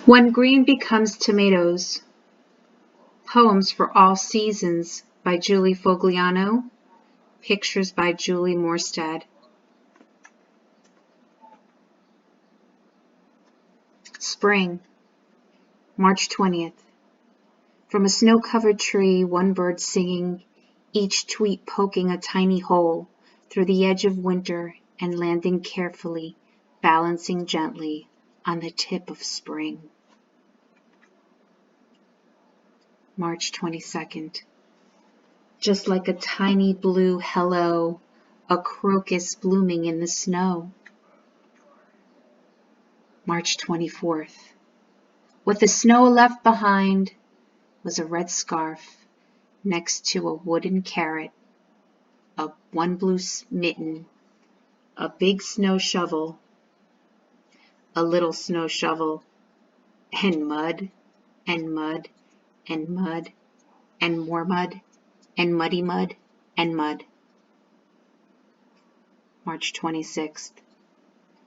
When Green Becomes Tomatoes, Poems for All Seasons by Julie Fogliano, pictures by Julie Morstadt. Spring, March 20th. From a snow-covered tree, one bird singing, each tweet poking a tiny hole through the edge of winter and landing carefully, balancing gently on the tip of spring. March 22nd. Just like a tiny blue hello, a crocus blooming in the snow. March 24th. What the snow left behind was a red scarf next to a wooden carrot, one blue mitten, a big snow shovel, a little snow shovel, and mud, and mud, and mud, and more mud, and muddy mud, and mud. March 26th.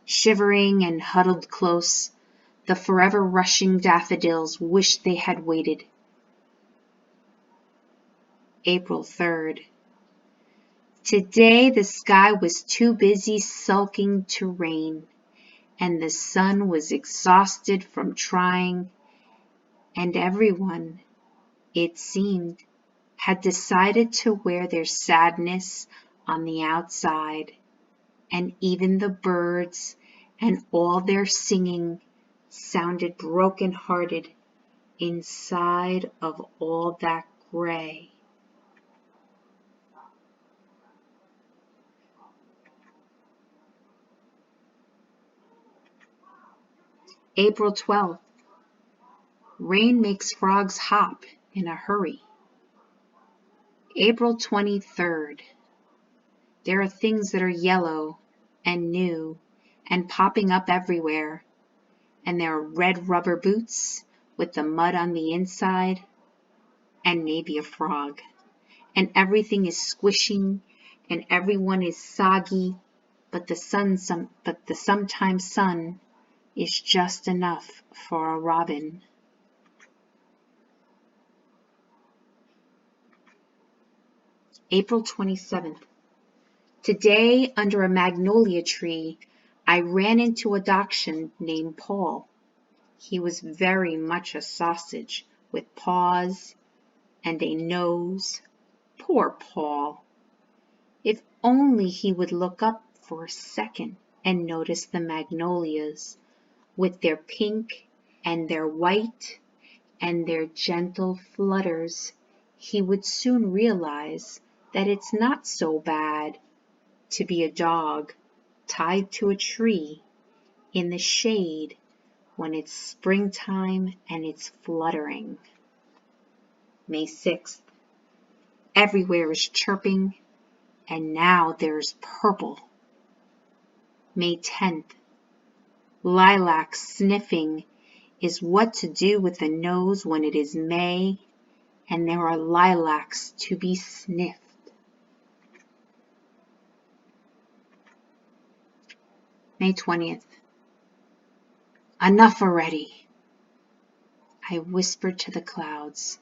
Shivering and huddled close, the forever rushing daffodils wished they had waited. April 3rd. Today the sky was too busy sulking to rain, and the sun was exhausted from trying, and everyone, it seemed, had decided to wear their sadness on the outside, and even the birds and all their singing sounded broken-hearted inside of all that gray. April 12th. Rain makes frogs hop in a hurry. April 23rd. There are things that are yellow and new and popping up everywhere, and there are red rubber boots with the mud on the inside, and maybe a frog, and everything is squishing, and everyone is soggy, but the sometimes sun is just enough for a robin. April 27th. Today, under a magnolia tree, I ran into a dachshund named Paul. He was very much a sausage, with paws and a nose. Poor Paul! If only he would look up for a second and notice the magnolias, with their pink and their white and their gentle flutters, he would soon realize that it's not so bad to be a dog tied to a tree in the shade when it's springtime and it's fluttering. May 6th. Everywhere is chirping, and now there's purple. May 10th. Lilac sniffing is what to do with the nose when it is May, and there are lilacs to be sniffed. May 20th. Enough already, I whispered to the clouds,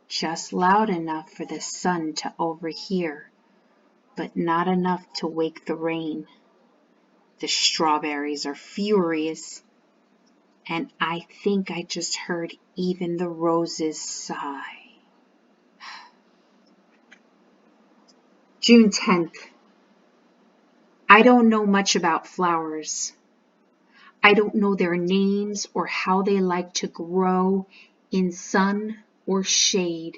just loud enough for the sun to overhear, but not enough to wake the rain. The strawberries are furious, and I think I just heard even the roses sigh. June 10th. I don't know much about flowers. I don't know their names or how they like to grow in sun or shade,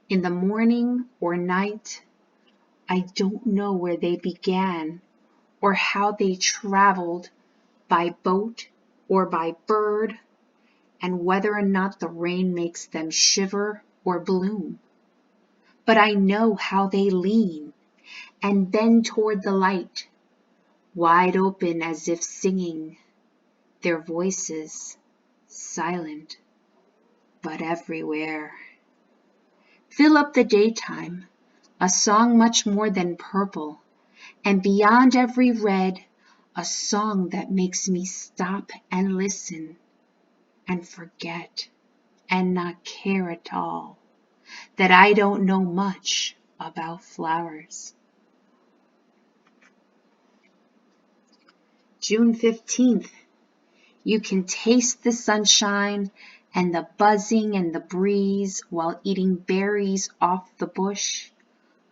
in the morning or night. I don't know where they began or how they traveled by boat or by bird, and whether or not the rain makes them shiver or bloom. But I know how they lean and bend toward the light, wide open as if singing, their voices silent but everywhere. Fill up the daytime, a song much more than purple, and beyond every red, a song that makes me stop and listen and forget and not care at all that I don't know much about flowers. June 15th, you can taste the sunshine and the buzzing and the breeze while eating berries off the bush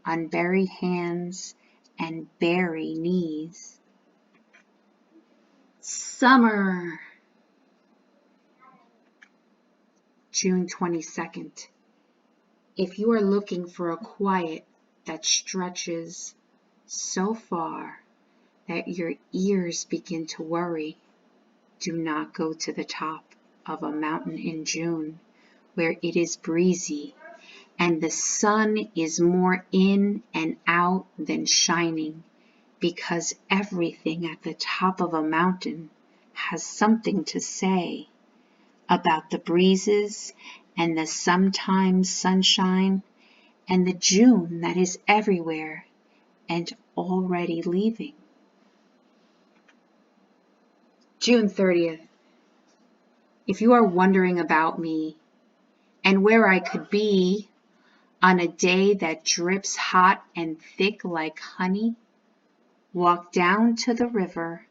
on berry hands and berry knees. Summer. June 22nd. If you are looking for a quiet that stretches so far that your ears begin to worry, do not go to the top of a mountain in June where it is breezy and the sun is more in and out than shining, because everything at the top of a mountain has something to say about the breezes and the sometimes sunshine and the June that is everywhere and already leaving. June 30th. If you are wondering about me and where I could be on a day that drips hot and thick like honey, walk down to the river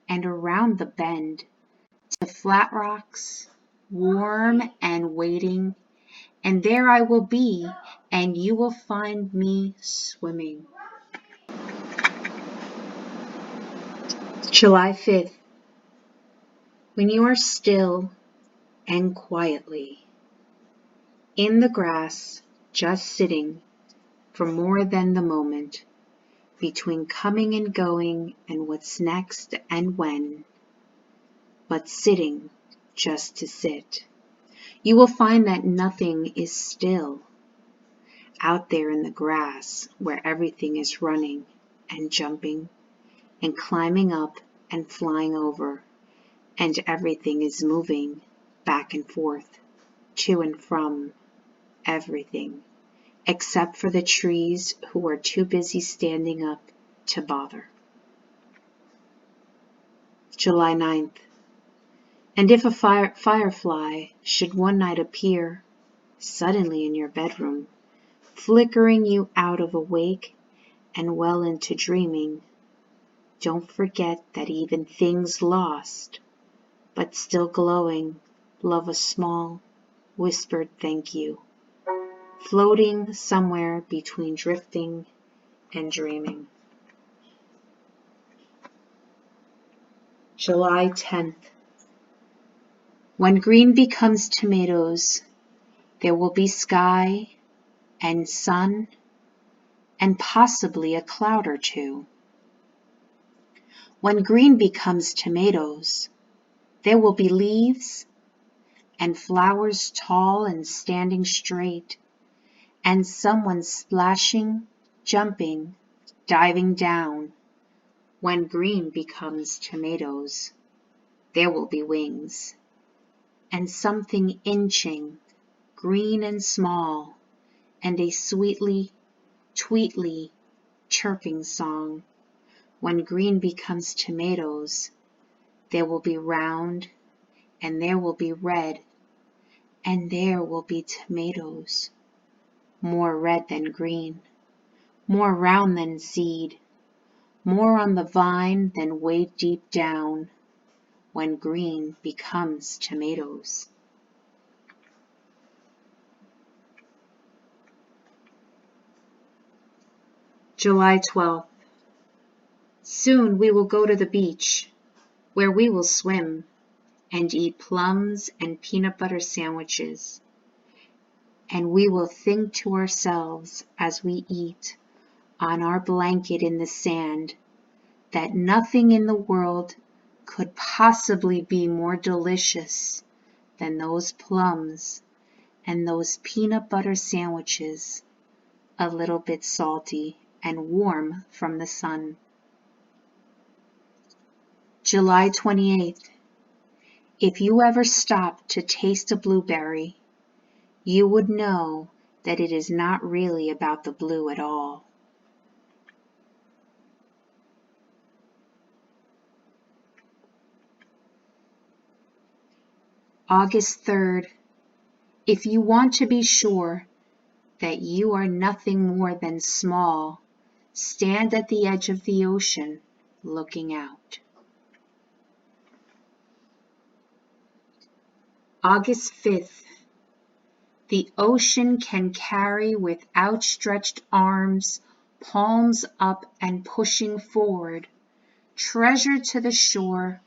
and around the bend to flat rocks, warm and waiting, and there I will be, and you will find me swimming. July 5th. When you are still and quietly in the grass, just sitting for more than the moment between coming and going and what's next and when, but sitting just to sit, you will find that nothing is still out there in the grass where everything is running and jumping and climbing up and flying over, and everything is moving back and forth, to and from everything, except for the trees who are too busy standing up to bother. July 9th. And if a firefly should one night appear suddenly in your bedroom, flickering you out of awake and well into dreaming, don't forget that even things lost, but still glowing, love a small, whispered thank you, floating somewhere between drifting and dreaming. July 10th. When green becomes tomatoes, there will be sky and sun and possibly a cloud or two. When green becomes tomatoes, there will be leaves and flowers tall and standing straight, and someone splashing, jumping, diving down. When green becomes tomatoes, there will be wings, and something inching, green and small, and a sweetly, tweetly, chirping song. When green becomes tomatoes, there will be round, and there will be red, and there will be tomatoes, more red than green, more round than seed, more on the vine than way deep down, when green becomes tomatoes. July 12th. Soon we will go to the beach, where we will swim and eat plums and peanut butter sandwiches, and we will think to ourselves as we eat on our blanket in the sand that nothing in the world could possibly be more delicious than those plums and those peanut butter sandwiches, a little bit salty and warm from the sun. July 28th. If you ever stopped to taste a blueberry, you would know that it is not really about the blue at all. August 3rd. If you want to be sure that you are nothing more than small, stand at the edge of the ocean looking out. August 5th. The ocean can carry with outstretched arms, palms up and pushing forward, treasure to the shore,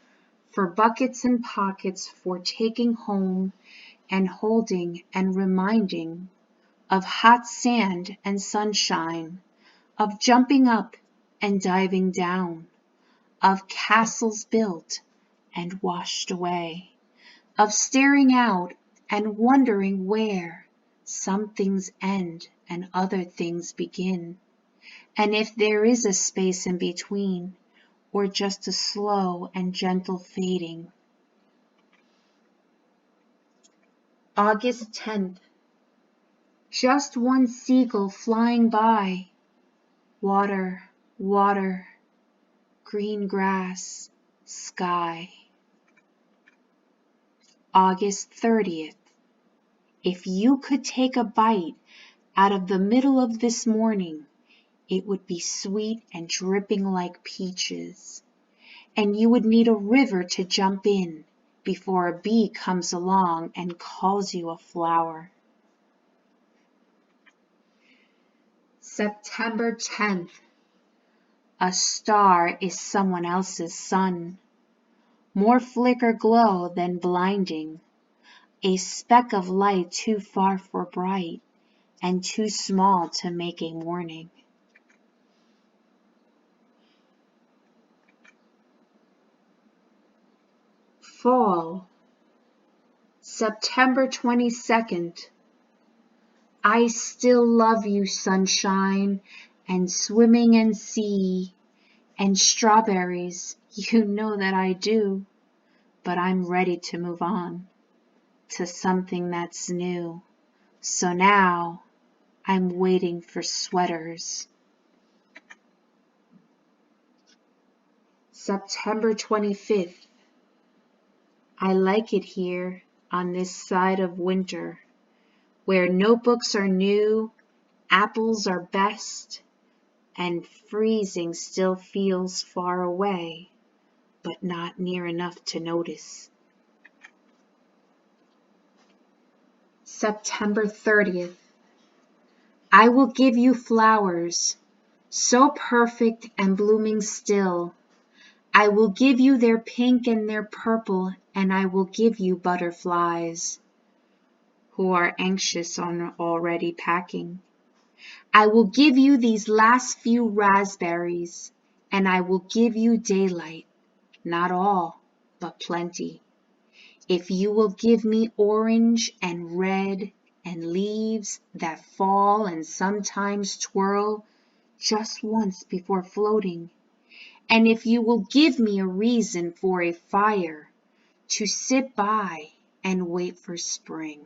for buckets and pockets for taking home and holding and reminding of hot sand and sunshine, of jumping up and diving down, of castles built and washed away, of staring out and wondering where some things end and other things begin, and if there is a space in between, or just a slow and gentle fading. August 10th. Just one seagull flying by. Water, water, green grass, sky. August 30th. If you could take a bite out of the middle of this morning, it would be sweet and dripping like peaches, and you would need a river to jump in before a bee comes along and calls you a flower. September 10th. A star is someone else's sun, more flicker glow than blinding, a speck of light too far for bright and too small to make a morning. Fall. September 22nd. I still love you, sunshine, and swimming and sea, and strawberries, you know that I do, but I'm ready to move on to something that's new. So now I'm waiting for sweaters. September 25th. I like it here on this side of winter, where notebooks are new, apples are best, and freezing still feels far away, but not near enough to notice. September 30th. I will give you flowers, so perfect and blooming still. I will give you their pink and their purple, and I will give you butterflies who are anxious on already packing. I will give you these last few raspberries, and I will give you daylight, not all, but plenty. If you will give me orange and red and leaves that fall and sometimes twirl just once before floating, and if you will give me a reason for a fire to sit by and wait for spring.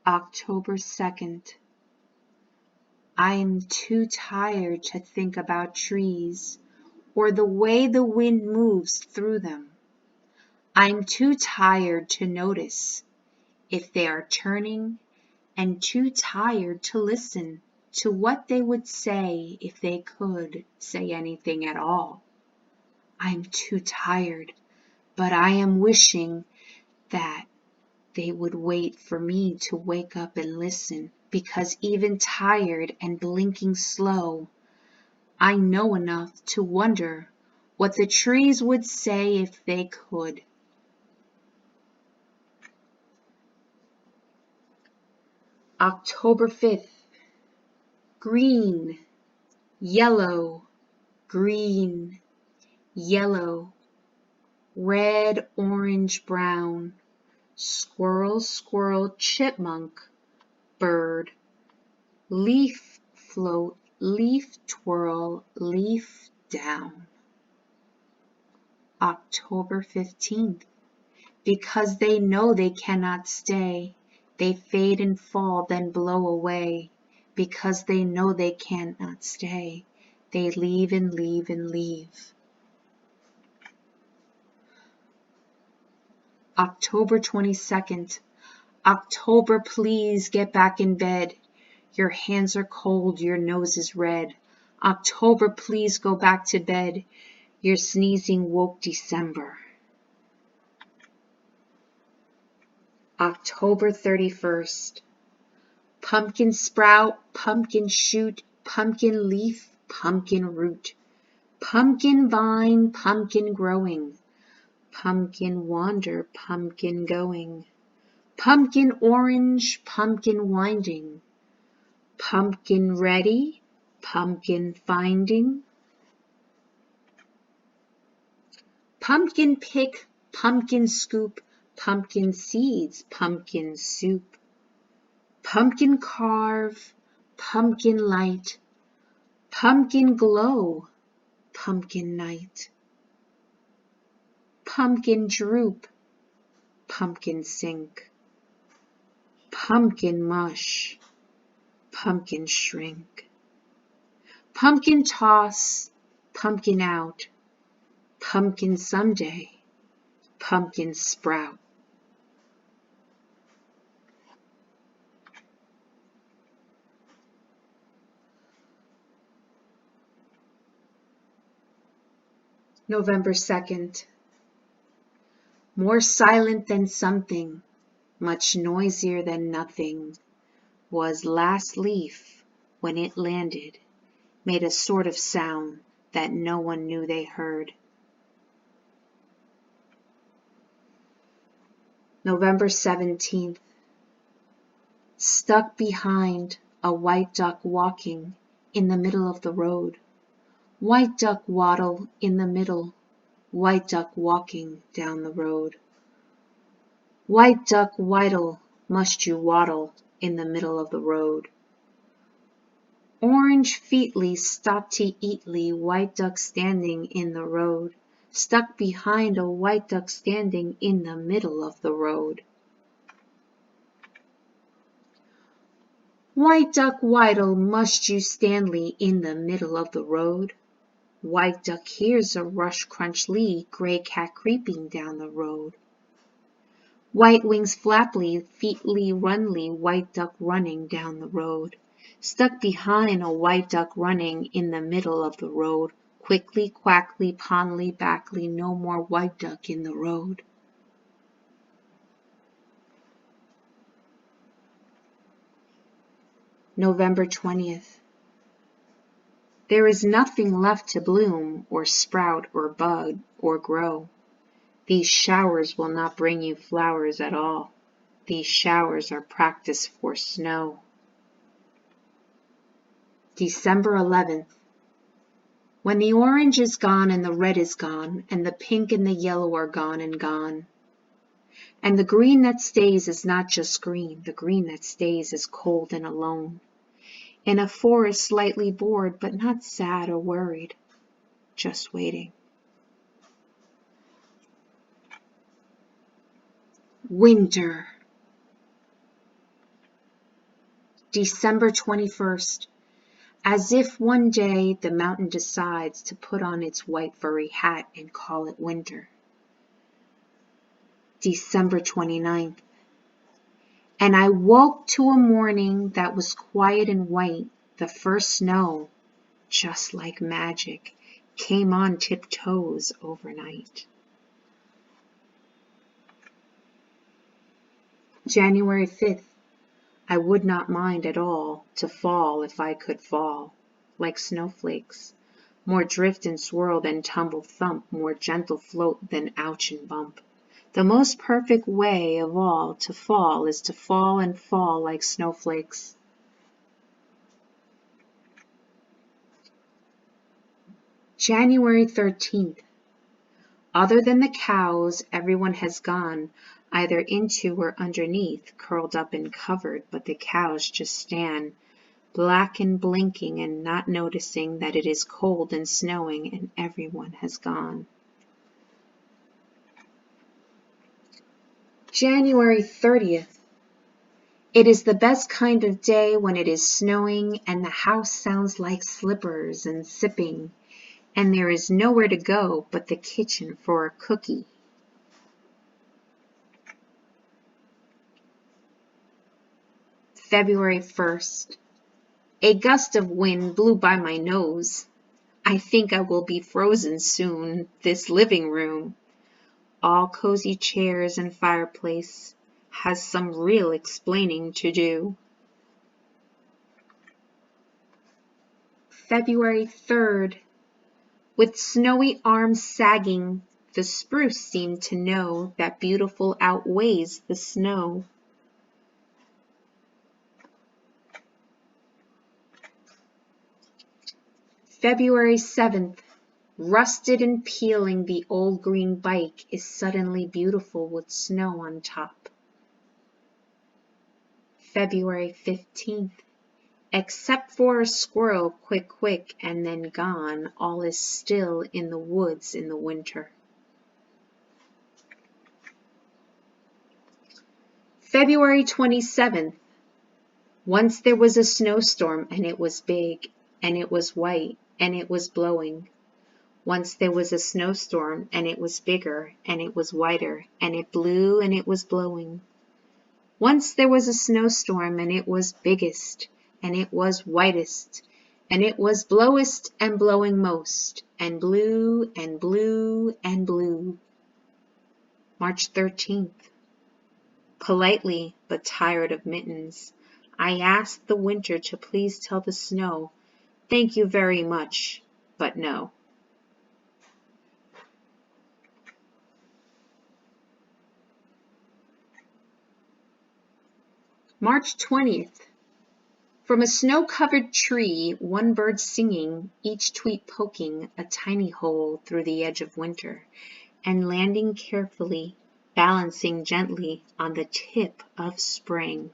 October 2nd. I am too tired to think about trees or the way the wind moves through them. I'm too tired to notice if they are turning and too tired to listen to what they would say if they could say anything at all. I'm too tired, but I am wishing that they would wait for me to wake up and listen, because even tired and blinking slow, I know enough to wonder what the trees would say if they could. October 5th. Green, yellow, green, yellow, red, orange, brown, squirrel, squirrel, chipmunk, bird, leaf float, leaf twirl, leaf down. October 15th. Because they know they cannot stay, they fade and fall, then blow away. Because they know they cannot stay, they leave and leave and leave. October 22nd. October, please get back in bed. Your hands are cold, your nose is red. October, please go back to bed. Your sneezing woke December. October 31st. Pumpkin sprout, pumpkin shoot, pumpkin leaf, pumpkin root. Pumpkin vine, pumpkin growing. Pumpkin wander, pumpkin going. Pumpkin orange, pumpkin winding. Pumpkin ready, pumpkin finding. Pumpkin pick, pumpkin scoop, pumpkin seeds, pumpkin soup. Pumpkin carve, pumpkin light. Pumpkin glow, pumpkin night. Pumpkin droop, pumpkin sink. Pumpkin mush, pumpkin shrink. Pumpkin toss, pumpkin out. Pumpkin someday, pumpkin sprout. November 2nd. More silent than something, much noisier than nothing, was last leaf when it landed, made a sort of sound that no one knew they heard. November 17th. Stuck behind a white duck walking in the middle of the road. White duck waddle in the middle, white duck walking down the road. White duck whittle, must you waddle in the middle of the road. Orange feetly, stop-to eatly, white duck standing in the road, stuck behind a white duck standing in the middle of the road. White duck whittle, must you standly in the middle of the road. White duck hears a rush crunch lee, gray cat creeping down the road. White wings flaply, feetly runly, white duck running down the road. Stuck behind a white duck running in the middle of the road. Quickly, quackly, pondly, backly, no more white duck in the road. November 20th. There is nothing left to bloom, or sprout, or bud, or grow. These showers will not bring you flowers at all. These showers are practice for snow. December 11th. When the orange is gone and the red is gone, and the pink and the yellow are gone and gone, and the green that stays is not just green, the green that stays is cold and alone. In a forest slightly bored, but not sad or worried, just waiting. Winter. December 21st. As if one day the mountain decides to put on its white furry hat and call it winter. December 29th. And I woke to a morning that was quiet and white. The first snow, just like magic, came on tiptoes overnight. January 5th. I would not mind at all to fall if I could fall, like snowflakes, more drift and swirl than tumble thump, more gentle float than ouch and bump. The most perfect way of all to fall is to fall and fall like snowflakes. January 13th. Other than the cows, everyone has gone, either into or underneath, curled up and covered, but the cows just stand, black and blinking and not noticing that it is cold and snowing and everyone has gone. January 30th. It is the best kind of day when it is snowing and the house sounds like slippers and sipping, and there is nowhere to go but the kitchen for a cookie. February 1st. A gust of wind blew by my nose. I think I will be frozen soon, this living room. All cozy chairs and fireplace has some real explaining to do. February 3rd. With snowy arms sagging, the spruce seemed to know that beautiful outweighs the snow. February 7th. Rusted and peeling, the old green bike is suddenly beautiful with snow on top. February 15th. Except for a squirrel quick, and then gone, all is still in the woods in the winter. February 27th. Once there was a snowstorm, and it was big, and it was white, and it was blowing. Once there was a snowstorm, and it was bigger, and it was whiter, and it blew, and it was blowing. Once there was a snowstorm, and it was biggest, and it was whitest, and it was blowest and blowing most, and blew and blew and blew. March 13th. Politely, but tired of mittens, I asked the winter to please tell the snow, "Thank you very much, but no." March 20th. From a snow-covered tree, one bird singing, each tweet poking a tiny hole through the edge of winter, and landing carefully, balancing gently on the tip of spring.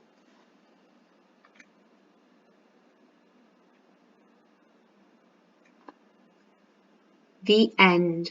The end.